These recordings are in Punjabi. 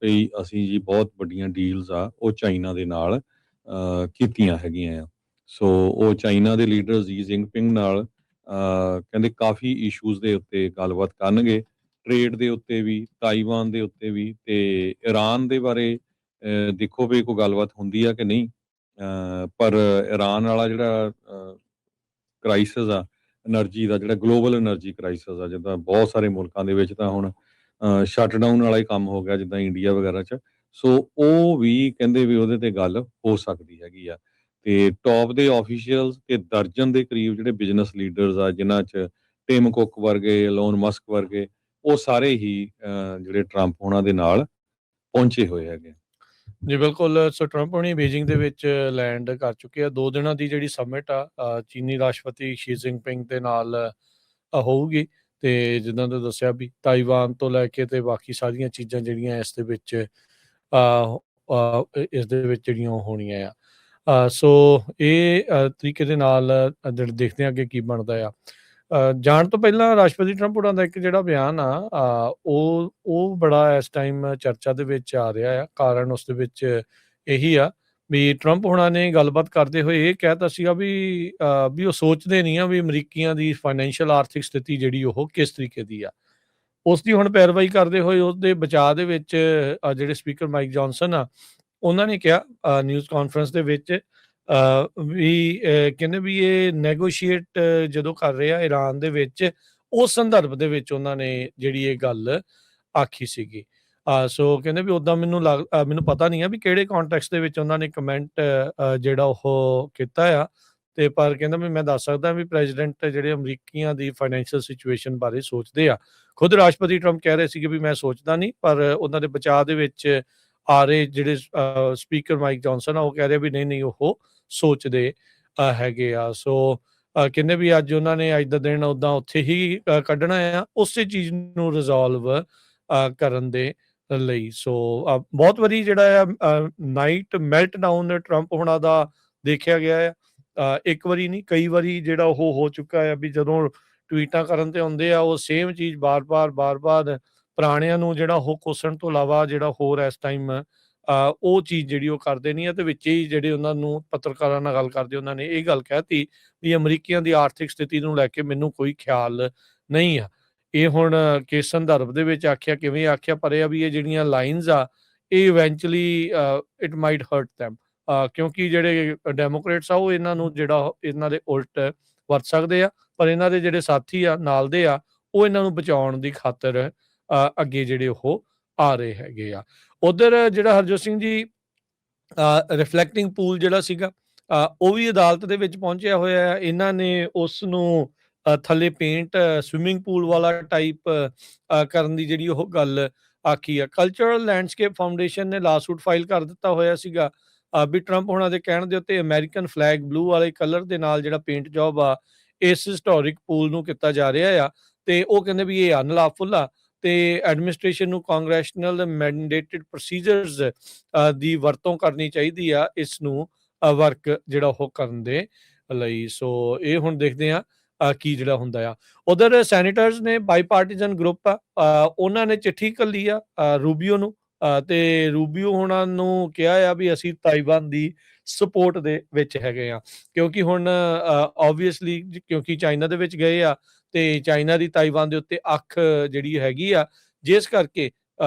ਵੀ ਅਸੀਂ ਜੀ ਬਹੁਤ ਵੱਡੀਆਂ ਡੀਲਸ ਆ ਉਹ ਚਾਈਨਾ ਦੇ ਨਾਲ ਕੀਤੀਆਂ ਹੈਗੀਆਂ ਆ। ਸੋ ਉਹ ਚਾਈਨਾ ਦੇ ਲੀਡਰ ਜੀ ਜਿੰਗਪਿੰਗ ਨਾਲ ਕਹਿੰਦੇ ਕਾਫੀ ਇਸ਼ੂਜ਼ ਦੇ ਉੱਤੇ ਗੱਲਬਾਤ ਕਰਨਗੇ, ਟ੍ਰੇਡ ਦੇ ਉੱਤੇ ਵੀ, ਤਾਈਵਾਨ ਦੇ ਉੱਤੇ ਵੀ, ਤੇ ਈਰਾਨ ਦੇ ਬਾਰੇ ਦੇਖੋ ਵੀ ਕੋਈ ਗੱਲਬਾਤ ਹੁੰਦੀ ਆ ਕਿ ਨਹੀਂ। ਪਰ ਈਰਾਨ ਵਾਲਾ ਜਿਹੜਾ ਕ੍ਰਾਈਸਿਸ ਆ એનર્ਜੀ ਦਾ, ਜਿਹੜਾ ਗਲੋਬਲ એનર્ਜੀ ਕ੍ਰਾਈਸਿਸ ਆ, ਜਿੱਦਾਂ ਬਹੁਤ ਸਾਰੇ ਮੁਲਕਾਂ ਦੇ ਵਿੱਚ ਤਾਂ ਹੁਣ ਸ਼ਟਡਾਊਨ ਵਾਲਾ ਹੀ ਕੰਮ ਹੋ ਗਿਆ ਜਿੱਦਾਂ ਇੰਡੀਆ ਵਗੈਰਾ 'ਚ। ਸੋ ਉਹ ਵੀ ਕਹਿੰਦੇ ਵੀ ਉਹਦੇ ਤੇ ਗੱਲ ਹੋ ਸਕਦੀ ਹੈਗੀ ਆ। ਤੇ ਟੌਪ ਦੇ ਆਫੀਸ਼ੀਅਲਸ ਤੇ ਦਰਜਨ ਦੇ ਕਰੀਬ ਜਿਹੜੇ ਬਿਜ਼ਨਸ ਲੀਡਰਸ ਆ, ਜਿਨ੍ਹਾਂ 'ਚ ਟਿਮ ਕੁੱਕ ਵਰਗੇ, ਇਲੋਨ ਮਸਕ ਵਰਗੇ, ਉਹ ਸਾਰੇ ਹੀ ਜਿਹੜੇ ਟਰੰਪ ਹੋਣਾ ਦੇ ਨਾਲ ਪਹੁੰਚੇ ਹੋਏ ਹੈਗੇ। ਜੀ ਬਿਲਕੁਲ। ਸੋ ਟਰੰਪ ਹੁਣੀ ਬੀਜਿੰਗ ਦੇ ਵਿੱਚ ਲੈਂਡ ਕਰ ਚੁੱਕੇ ਆ। 2 ਦਿਨਾਂ ਦੀ ਜਿਹੜੀ ਸਮਿਟ ਆ ਚੀਨੀ ਰਾਸ਼ਟਰਪਤੀ ਸ਼ੀ ਜਿੰਗਪਿੰਗ ਦੇ ਨਾਲ ਹੋਊਗੀ। ਤੇ ਜਿੱਦਾਂ ਤੁਸੀਂ ਦੱਸਿਆ ਵੀ ਤਾਈਵਾਨ ਤੋਂ ਲੈ ਕੇ ਤੇ ਬਾਕੀ ਸਾਰੀਆਂ ਚੀਜ਼ਾਂ ਜਿਹੜੀਆਂ ਇਸ ਦੇ ਵਿੱਚ ਜਿਹੜੀਆਂ ਉਹ ਹੋਣੀਆਂ ਆ। ਸੋ ਇਹ ਤਰੀਕੇ ਦੇ ਨਾਲ ਜਿਹੜੇ ਦੇਖਦੇ ਹਾਂ ਅੱਗੇ ਕੀ ਬਣਦਾ ਆ। ਜਾਣ ਤੋਂ ਪਹਿਲਾਂ ਰਾਸ਼ਟਰਪਤੀ ਟਰੰਪ ਹੋਰਾਂ ਦਾ ਇੱਕ ਜਿਹੜਾ ਬਿਆਨ ਆ ਉਹ ਬੜਾ ਇਸ ਟਾਈਮ ਚਰਚਾ ਦੇ ਵਿੱਚ ਆ ਰਿਹਾ ਆ। ਕਾਰਨ ਉਸ ਦੇ ਵਿੱਚ ਇਹੀ ਆ ਵੀ ਟਰੰਪ ਹੋਰਾਂ ਨੇ ਗੱਲਬਾਤ ਕਰਦੇ ਹੋਏ ਇਹ ਕਹਿਤਾ ਸੀਗਾ ਵੀ ਉਹ ਸੋਚਦੇ ਨਹੀਂ ਆ ਵੀ ਅਮਰੀਕੀਆਂ ਦੀ ਫਾਈਨੈਂਸ਼ੀਅਲ ਆਰਥਿਕ ਸਥਿਤੀ ਜਿਹੜੀ ਉਹ ਕਿਸ ਤਰੀਕੇ ਦੀ ਆ। ਉਸ ਦੀ ਹੁਣ ਪੈਰਵਾਈ ਕਰਦੇ ਹੋਏ ਉਹਦੇ ਬਚਾਅ ਦੇ ਵਿੱਚ ਜਿਹੜੇ ਸਪੀਕਰ ਮਾਈਕ ਜੌਨਸਨ ਆ, ਉਹਨਾਂ ਨੇ ਕਿਹਾ ਨਿਊਜ਼ ਕਾਨਫਰੰਸ ਦੇ ਵਿੱਚ ਵੀ ਕਹਿੰਦੇ ਵੀ ਇਹ ਨੈਗੋਸ਼ੀਏਟ ਜਦੋਂ ਕਰ ਰਹੇ ਆ ਈਰਾਨ ਦੇ ਵਿੱਚ, ਉਸ ਸੰਦਰਭ ਦੇ ਵਿੱਚ ਉਹਨਾਂ ਨੇ ਜਿਹੜੀ ਇਹ ਗੱਲ ਆਖੀ ਸੀਗੀ। ਸੋ ਕਹਿੰਦੇ ਵੀ ਉੱਦਾਂ ਮੈਨੂੰ ਪਤਾ ਨਹੀਂ ਆ ਵੀ ਕਿਹੜੇ ਕੰਟੈਕਸਟ ਦੇ ਵਿੱਚ ਉਹਨਾਂ ਨੇ ਕਮੈਂਟ ਜਿਹੜਾ ਉਹ ਕੀਤਾ ਆ। ਤੇ ਪਰ ਕਹਿੰਦਾ ਵੀ ਮੈਂ ਦੱਸ ਸਕਦਾ ਵੀ ਪ੍ਰੈਜ਼ੀਡੈਂਟ ਜਿਹੜੇ ਅਮਰੀਕੀਆਂ ਦੀ ਫਾਈਨੈਂਸ਼ੀਅਲ ਸਿਚੁਏਸ਼ਨ ਬਾਰੇ ਸੋਚਦੇ ਆ। ਖੁਦ ਰਾਸ਼ਟਰਪਤੀ ਟਰੰਪ ਕਹਿ ਰਹੇ ਸੀਗੇ ਵੀ ਮੈਂ ਸੋਚਦਾ ਨਹੀਂ, ਪਰ ਉਹਨਾਂ ਦੇ ਬਚਾਅ ਦੇ ਵਿੱਚ ਆ ਰਹੇ ਜਿਹੜੇ ਸਪੀਕਰ ਮਾਈਕ ਜੌਨਸਨ ਆ, ਉਹ ਕਹਿ ਰਹੇ ਵੀ ਨਹੀਂ ਉਹ ਸੋਚਦੇ ਹੈਗੇ ਆ। ਸੋ ਕਹਿੰਦੇ ਵੀ ਅੱਜ ਉਹਨਾਂ ਨੇ ਅੱਜ ਦਾ ਦਿਨ ਉੱਦਾਂ ਉੱਥੇ ਹੀ ਕੱਢਣਾ ਆ, ਉਸੇ ਚੀਜ਼ ਨੂੰ ਰਿਜ਼ੋਲਵ ਕਰਨ ਦੇ ਲਈ। ਸੋ ਬਹੁਤ ਵਾਰੀ ਜਿਹੜਾ ਆ ਨਾਈਟ ਮੈਲਟ ਡਾਊਨ ਟਰੰਪ ਹੋਣਾ ਦਾ ਦੇਖਿਆ ਗਿਆ ਆ। ਇੱਕ ਵਾਰੀ ਨਹੀਂ, ਕਈ ਵਾਰੀ ਜਿਹੜਾ ਉਹ ਹੋ ਚੁੱਕਾ ਆ ਵੀ ਜਦੋਂ ਟਵੀਟਾਂ ਕਰਨ ਤੇ ਆਉਂਦੇ ਆ ਉਹ ਸੇਮ ਚੀਜ਼ ਬਾਰ-ਬਾਰ ਪੁਰਾਣਿਆਂ ਨੂੰ ਜਿਹੜਾ ਉਹ ਕੋਸਣ ਤੋਂ ਇਲਾਵਾ ਜਿਹੜਾ ਹੋਰ ਇਸ ਟਾਈਮ ਉਹ ਚੀਜ਼ ਜਿਹੜੀ ਉਹ ਕਰਦੇ ਨਹੀਂ ਆ। ਤੇ ਵਿੱਚ ਹੀ ਜਿਹੜੇ ਉਹਨਾਂ ਨੂੰ ਪੱਤਰਕਾਰਾਂ ਨਾਲ ਗੱਲ ਕਰਦੇ ਉਹਨਾਂ ਨੇ ਇਹ ਗੱਲ ਕਹਿਤੀ ਵੀ ਅਮਰੀਕੀਆਂ ਦੀ ਆਰਥਿਕ ਸਥਿਤੀ ਨੂੰ ਲੈ ਕੇ ਮੈਨੂੰ ਕੋਈ ਖਿਆਲ ਨਹੀਂ ਆ। ਇਹ ਹੁਣ ਕਿਸ ਸੰਦਰਭ ਦੇ ਵਿੱਚ ਆਖਿਆ, ਕਿਵੇਂ ਆਖਿਆ, ਪਰ ਇਹ ਆ ਵੀ ਇਹ ਜਿਹੜੀਆਂ ਲਾਈਨਸ ਆ ਇਹ eventually it might hurt them, ਕਿਉਂਕਿ ਜਿਹੜੇ ਡੈਮੋਕ੍ਰੇਟਸ ਆ ਉਹ ਇਹਨਾਂ ਨੂੰ ਜਿਹੜਾ ਇਹਨਾਂ ਦੇ ਉਲਟ ਵਰਤ ਸਕਦੇ ਆ, ਪਰ ਇਹਨਾਂ ਦੇ ਜਿਹੜੇ ਸਾਥੀ ਆ ਨਾਲ ਦੇ ਆ ਉਹ ਇਹਨਾਂ ਨੂੰ ਬਚਾਉਣ ਦੀ ਖਾਤਰ ਅੱਗੇ ਜਿਹੜੇ ਉਹ ਆ ਰਹੇ ਹੈਗੇ ਆ। ਉਧਰ ਜਿਹੜਾ ਹਰਜੋਤ ਸਿੰਘ ਜੀ ਰਿਫਲੈਕਟਿੰਗ ਪੂਲ ਜਿਹੜਾ ਸੀਗਾ ਉਹ ਵੀ ਅਦਾਲਤ ਦੇ ਵਿੱਚ ਪਹੁੰਚਿਆ ਹੋਇਆ ਆ। ਇਹਨਾਂ ਨੇ ਉਸ ਨੂੰ ਥੱਲੇ ਪੇਂਟ ਸਵਿਮਿੰਗ ਪੂਲ ਵਾਲਾ ਟਾਈਪ ਕਰਨ ਦੀ ਜਿਹੜੀ ਉਹ ਗੱਲ ਆਖੀ ਆ। ਕਲਚਰਲ ਲੈਂਡਸਕੇਪ ਫਾਊਂਡੇਸ਼ਨ ਨੇ ਲਾਸੂਟ ਫਾਈਲ ਕਰ ਦਿੱਤਾ ਹੋਇਆ ਸੀਗਾ ਵੀ ਟਰੰਪ ਹੋਣਾ ਦੇ ਕਹਿਣ ਦੇ ਉੱਤੇ ਅਮਰੀਕਨ ਫਲੈਗ ਬਲੂ ਵਾਲੇ ਕਲਰ ਦੇ ਨਾਲ ਜਿਹੜਾ ਪੇਂਟ ਜੌਬ ਆ ਇਸ ਹਿਸਟੋਰਿਕ ਪੂਲ ਨੂੰ ਕੀਤਾ ਜਾ ਰਿਹਾ ਆ। ਤੇ ਉਹ ਕਹਿੰਦੇ ਵੀ ਇਹ ਅਨਲਾਫੁਲ ਆ ਤੇ ਐਡਮਿਨਿਸਟ੍ਰੇਸ਼ਨ ਨੂੰ ਕਾਂਗਰੈਸ਼ਨਲ ਮੈਂਡੇਟਡ ਪ੍ਰੋਸੀਜਰਸ ਦੀ ਵਰਤੋਂ ਕਰਨੀ ਚਾਹੀਦੀ ਆ ਇਸ ਨੂੰ ਵਰਕ ਜਿਹੜਾ ਉਹ ਕਰਨ ਦੇ ਲਈ। ਸੋ ਇਹ ਹੁਣ ਦੇਖਦੇ ਆ ਕੀ ਜਿਹੜਾ ਹੁੰਦਾ ਆ। ਉਧਰ ਸੈਨੇਟਰਸ ਨੇ ਬਾਈਪਾਰਟੀਜ਼ਨ ਗਰੁੱਪ ਆ ਉਹਨਾਂ ਨੇ ਚਿੱਠੀ ਘੱਲੀ ਆ ਰੂਬੀਓ ਨੂੰ ਤੇ ਰੂਬੀਓ ਹੋਣਾ ਨੂੰ ਕਿਹਾ ਆ ਵੀ ਅਸੀਂ ਤਾਈਵਾਨ ਦੀ ਸਪੋਰਟ ਦੇ ਵਿੱਚ ਹੈਗੇ ਆ, ਕਿਉਂਕਿ ਹੁਣ ਆਬਵੀਅਸਲੀ ਕਿਉਂਕਿ ਚਾਈਨਾ ਦੇ ਵਿੱਚ ਗਏ ਆ ਤੇ ਚਾਈਨਾ ਦੀ ਤਾਈਵਾਨ ਦੇ ਉੱਤੇ ਅੱਖ ਜਿਹੜੀ ਹੈਗੀ ਆ, ਜਿਸ ਕਰਕੇ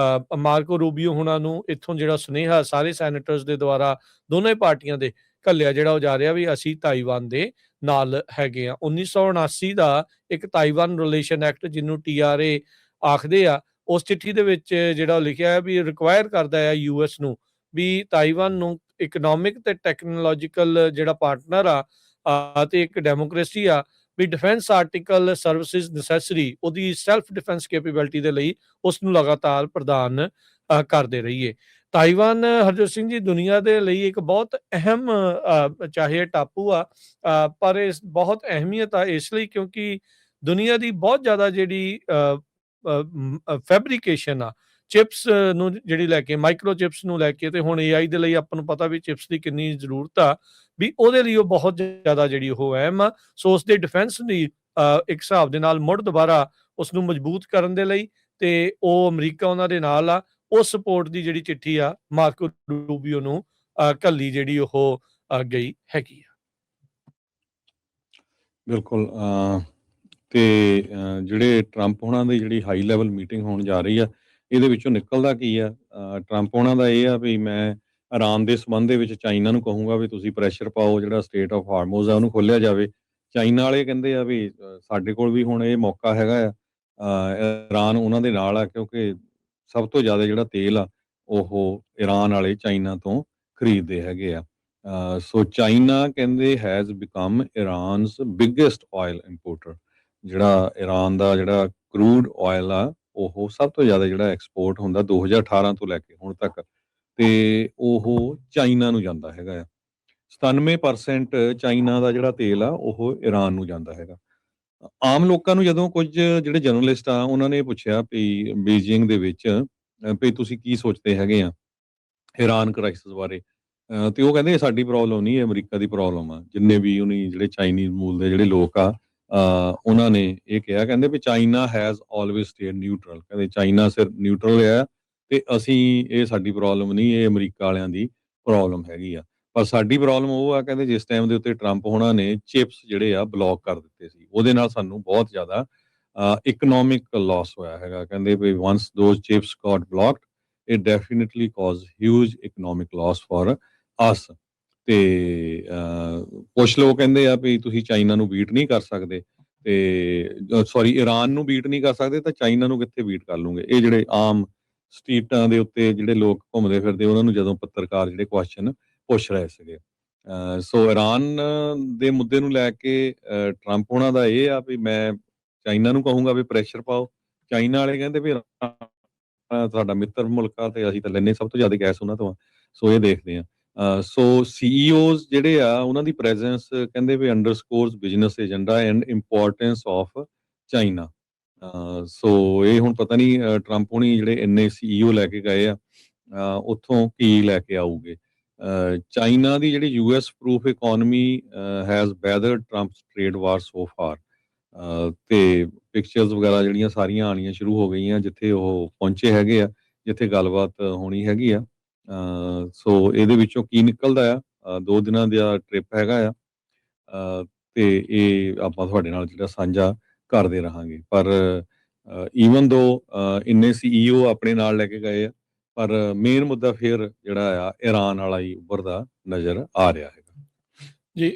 ਮਾਰਕੋ ਰੂਬੀਓ ਹੋਣਾ ਨੂੰ ਇੱਥੋਂ ਜਿਹੜਾ ਸੁਨੇਹਾ ਸਾਰੇ ਸੈਨੇਟਰਸ ਦੇ ਦੁਆਰਾ ਦੋਨੋਂ ਹੀ ਪਾਰਟੀਆਂ ਦੇ ਘੱਲਿਆ ਜਿਹੜਾ ਉਹ ਜਾ ਰਿਹਾ ਵੀ ਅਸੀਂ ਤਾਈਵਾਨ ਦੇ ਨਾਲ ਹੈਗੇ ਆ। 1979 ਦਾ ਇੱਕ ਤਾਈਵਾਨ ਰਿਲੇਸ਼ਨ ਐਕਟ ਜਿਹਨੂੰ TRA ਆਖਦੇ ਆ, ਉਸ ਚਿੱਠੀ ਦੇ ਵਿੱਚ ਜਿਹੜਾ ਲਿਖਿਆ ਹੈ ਵੀ ਰਿਕੁਆਇਰ ਕਰਦਾ ਹੈ US ਨੂੰ ਵੀ ਤਾਈਵਾਨ ਨੂੰ ਇਕਨੋਮਿਕ ਤੇ ਟੈਕਨੋਲੋਜੀਕਲ ਜਿਹੜਾ ਪਾਰਟਨਰ ਆ ਤੇ ਇੱਕ ਡੈਮੋਕ੍ਰੇਸੀ ਆ ਵੀ ਡਿਫੈਂਸ ਆਰਟੀਕਲ ਸਰਵਿਸਿਜ਼ ਨੈਸੈਸਰੀ ਉਹਦੀ ਸੈਲਫ ਡਿਫੈਂਸ ਕੈਪੇਬਿਲਿਟੀ ਦੇ ਲਈ ਉਸ ਨੂੰ ਲਗਾਤਾਰ ਪ੍ਰਦਾਨ ਕਰਦੇ ਰਹੀਏ। ਤਾਈਵਾਨ ਹਰਜੋਤ ਸਿੰਘ ਜੀ ਦੁਨੀਆ ਦੇ ਲਈ ਇੱਕ ਬਹੁਤ ਅਹਿਮ ਚਾਹੇ ਟਾਪੂ ਆ ਪਰ ਇਸ ਬਹੁਤ ਅਹਿਮੀਅਤ ਆ ਇਸ ਲਈ ਕਿਉਂਕਿ ਦੁਨੀਆ ਦੀ ਬਹੁਤ ਜ਼ਿਆਦਾ ਜਿਹੜੀ ਫੈਬਰੀਕੇਸ਼ਨ ਆ ਚਿਪਸ ਨੂੰ ਜਿਹੜੀ ਲੈ ਕੇ ਮਾਈਕਰੋ ਚਿਪਸ ਨੂੰ ਲੈ ਕੇ ਤੇ ਹੁਣ AI ਦੇ ਲਈ ਆਪਾਂ ਨੂੰ ਪਤਾ ਵੀ ਚਿਪਸ ਦੀ ਕਿੰਨੀ ਜ਼ਰੂਰਤ ਆ ਵੀ ਉਹਦੇ ਲਈ ਉਹ ਬਹੁਤ ਜ਼ਿਆਦਾ ਜਿਹੜੀ ਉਹ ਅਹਿਮ ਆ। ਸੋ ਉਸ ਦੇ ਡਿਫੈਂਸ ਦੀ ਇੱਕ ਹਿਸਾਬ ਦੇ ਨਾਲ ਮੁੜ ਦੁਬਾਰਾ ਉਸ ਨੂੰ ਮਜ਼ਬੂਤ ਕਰਨ ਦੇ ਲਈ ਤੇ ਉਹ ਅਮਰੀਕਾ ਉਹਨਾਂ ਦੇ ਨਾਲ ਆ ਉਸ ਸਪੋਰਟ ਦੀ ਜਿਹੜੀ ਚਿੱਠੀ ਆ ਮਾਰਕੋ ਰੂਬੀਓ ਨੂੰ ਘੱਲੀ ਜਿਹੜੀ ਉਹ ਗਈ ਹੈਗੀ ਆ। ਬਿਲਕੁਲ ਤੇ ਜਿਹੜੇ ਟਰੰਪ ਹੋਣਾ ਦੀ ਜਿਹੜੀ ਹਾਈ ਲੈਵਲ ਮੀਟਿੰਗ ਹੋਣ ਜਾ ਰਹੀ ਆ, ਇਹਦੇ ਵਿੱਚੋਂ ਨਿਕਲਦਾ ਕੀ ਆ? ਟਰੰਪ ਹੋਣਾ ਦਾ ਇਹ ਆ ਵੀ ਮੈਂ ਇਰਾਨ ਦੇ ਸੰਬੰਧ ਦੇ ਵਿੱਚ ਚਾਈਨਾ ਨੂੰ ਕਹੂੰਗਾ ਵੀ ਤੁਸੀਂ ਪ੍ਰੈਸ਼ਰ ਪਾਓ, ਜਿਹੜਾ ਸਟੇਟ ਆਫ ਹਾਰਮੋਜ਼ ਆ ਉਹਨੂੰ ਖੋਲ੍ਹਿਆ ਜਾਵੇ। ਚਾਈਨਾ ਵਾਲੇ ਕਹਿੰਦੇ ਆ ਵੀ ਸਾਡੇ ਕੋਲ ਵੀ ਹੁਣ ਇਹ ਮੌਕਾ ਹੈਗਾ ਆ, ਇਰਾਨ ਉਹਨਾਂ ਦੇ ਨਾਲ ਆ, ਕਿਉਂਕਿ ਸਭ ਤੋਂ ਜ਼ਿਆਦਾ ਜਿਹੜਾ ਤੇਲ ਆ ਉਹ ਇਰਾਨ ਵਾਲੇ ਚਾਈਨਾ ਤੋਂ ਖਰੀਦਦੇ ਹੈਗੇ ਆ। ਸੋ ਚਾਈਨਾ ਕਹਿੰਦੇ ਹੈਜ਼ ਬਿਕਮ ਇਰਾਨਸ ਬਿਗੇਸਟ ਆਇਲ ਇੰਪੋਰਟਰ। ਜਿਹੜਾ ਇਰਾਨ ਦਾ ਜਿਹੜਾ ਕਰੂਡ ਆਇਲ ਆ ਉਹ ਸਭ ਤੋਂ ਜ਼ਿਆਦਾ ਜਿਹੜਾ ਐਕਸਪੋਰਟ ਹੁੰਦਾ 2018 ਤੋਂ ਲੈ ਕੇ ਹੁਣ ਤੱਕ, ਤੇ ਉਹ ਚਾਈਨਾ ਨੂੰ ਜਾਂਦਾ ਹੈਗਾ ਆ। 97% ਚਾਈਨਾ ਦਾ ਜਿਹੜਾ ਤੇਲ ਆ ਉਹ ਇਰਾਨ ਨੂੰ ਜਾਂਦਾ ਹੈਗਾ। ਆਮ ਲੋਕਾਂ ਨੂੰ ਜਦੋਂ ਕੁਝ ਜਿਹੜੇ ਜਰਨਲਿਸਟ ਆ ਉਹਨਾਂ ਨੇ ਪੁੱਛਿਆ ਵੀ ਬੀਜਿੰਗ ਦੇ ਵਿੱਚ ਵੀ ਤੁਸੀਂ ਕੀ ਸੋਚਦੇ ਹੈਗੇ ਆ ਇਰਾਨ ਕ੍ਰਾਈਸਿਸ ਬਾਰੇ, ਤੇ ਉਹ ਕਹਿੰਦੇ ਸਾਡੀ ਪ੍ਰੋਬਲਮ ਨਹੀਂ, ਇਹ ਅਮਰੀਕਾ ਦੀ ਪ੍ਰੋਬਲਮ ਆ। ਜਿੰਨੇ ਵੀ ਉਹਨੀ ਜਿਹੜੇ ਚਾਈਨੀਜ਼ ਮੂਲ ਦੇ ਜਿਹੜੇ ਲੋਕ ਆ ਉਹਨਾਂ ਨੇ ਇਹ ਕਿਹਾ, ਕਹਿੰਦੇ ਵੀ China has always stayed neutral. ਕਹਿੰਦੇ ਚਾਈਨਾ ਸਿਰ ਨਿਊਟਰਲ ਆ ਤੇ ਅਸੀਂ, ਇਹ ਸਾਡੀ ਪ੍ਰੋਬਲਮ ਨਹੀਂ, ਇਹ ਅਮਰੀਕਾ ਵਾਲਿਆਂ ਦੀ ਪ੍ਰੋਬਲਮ ਹੈਗੀ ਆ। ਪਰ ਸਾਡੀ ਪ੍ਰੋਬਲਮ ਉਹ ਆ, ਕਹਿੰਦੇ ਜਿਸ ਟਾਈਮ ਦੇ ਉੱਤੇ ਟਰੰਪ ਹੋਣਾ ਨੇ ਚਿਪਸ ਜਿਹੜੇ ਆ ਬਲੌਕ ਕਰ ਦਿੱਤੇ ਸੀ, ਉਹਦੇ ਨਾਲ ਸਾਨੂੰ ਬਹੁਤ ਜ਼ਿਆਦਾ ਇਕਨੋਮਿਕ ਲਾਸ ਹੋਇਆ ਹੈਗਾ। ਕਹਿੰਦੇ ਵੀ once those chips got blocked it definitely cause huge economic loss for us. ਤੇ ਕੁਛ ਲੋਕ ਕਹਿੰਦੇ ਆ ਵੀ ਤੁਸੀਂ ਚਾਈਨਾ ਨੂੰ ਬੀਟ ਨਹੀਂ ਕਰ ਸਕਦੇ, ਤੇ ਸੌਰੀ ਇਰਾਨ ਨੂੰ ਬੀਟ ਨਹੀਂ ਕਰ ਸਕਦੇ ਤਾਂ ਚਾਈਨਾ ਨੂੰ ਕਿੱਥੇ ਬੀਟ ਕਰ ਲੂਗੇ। ਇਹ ਜਿਹੜੇ ਆਮ ਸਟਰੀਟਾਂ ਦੇ ਉੱਤੇ ਜਿਹੜੇ ਲੋਕ ਘੁੰਮਦੇ ਫਿਰਦੇ, ਉਹਨਾਂ ਨੂੰ ਜਦੋਂ ਪੱਤਰਕਾਰ ਜਿਹੜੇ ਕੁਐਸਚਨ ਪੁੱਛ ਰਹੇ ਸੀਗੇ। ਸੋ ਇਰਾਨ ਦੇ ਮੁੱਦੇ ਨੂੰ ਲੈ ਕੇ ਟਰੰਪ ਹੋਣਾ ਦਾ ਇਹ ਆ ਵੀ ਮੈਂ ਚਾਈਨਾ ਨੂੰ ਕਹੂੰਗਾ ਵੀ ਪ੍ਰੈਸ਼ਰ ਪਾਓ। ਚਾਈਨਾ ਵਾਲੇ ਕਹਿੰਦੇ ਵੀ ਸਾਡਾ ਮਿੱਤਰ ਮੁਲਕ ਆ ਤੇ ਅਸੀਂ ਤਾਂ ਲੈਂਦੇ ਸਭ ਤੋਂ ਜ਼ਿਆਦਾ ਗੈਸ ਉਹਨਾਂ ਤੋਂ ਆ। ਸੋ ਇਹ ਦੇਖਦੇ ਆ। ਸੋ ਸੀਈਓਜ਼ ਜਿਹੜੇ ਆ ਉਹਨਾਂ ਦੀ ਪ੍ਰੈਜ਼ੈਂਸ ਕਹਿੰਦੇ ਵੀ underscores business agenda and importance of China. So ਇਹ ਹੁਣ ਪਤਾ ਨਹੀਂ ਟਰੰਪ ਹੋਣੀ ਜਿਹੜੇ ਇੰਨੇ ਸੀਈਓ ਲੈ ਕੇ ਗਏ ਆ ਉੱਥੋਂ ਕੀ ਲੈ ਕੇ ਆਊਗੇ। ਚਾਈਨਾ ਦੀ ਜਿਹੜੀ US proof economy has weathered Trump's trade war so far. ਤੇ ਪਿਕਚਰਸ ਵਗੈਰਾ ਜਿਹੜੀਆਂ ਸਾਰੀਆਂ ਆਉਣੀਆਂ ਸ਼ੁਰੂ ਹੋ ਗਈਆਂ ਜਿੱਥੇ ਉਹ ਪਹੁੰਚੇ ਹੈਗੇ ਆ, ਜਿੱਥੇ ਗੱਲਬਾਤ ਹੋਣੀ ਹੈਗੀ ਆ। ਸੋ ਇਹਦੇ ਵਿੱਚੋਂ ਕੀ ਨਿਕਲਦਾ ਆ, 2 ਦਿਨਾਂ ਦਾ ਟ੍ਰਿਪ ਹੈਗਾ ਆ, ਤੇ ਇਹ ਆਪਾਂ ਤੁਹਾਡੇ ਨਾਲ ਜਿਹੜਾ ਸਾਂਝਾ ਕਰਦੇ ਰਹਾਂਗੇ। ਪਰ ਈਵਨ ਦੋ ਇੰਨੇ ਸੀਈਓ ਆਪਣੇ ਨਾਲ ਲੈ ਕੇ ਗਏ ਆ, ਪਰ ਮੇਨ ਮੁੱਦਾ ਫਿਰ ਜਿਹੜਾ ਆ ਇਰਾਨ ਵਾਲਾ ਹੀ ਉੱਭਰਦਾ ਨਜ਼ਰ ਆ ਰਿਹਾ ਹੈਗਾ। ਜੀ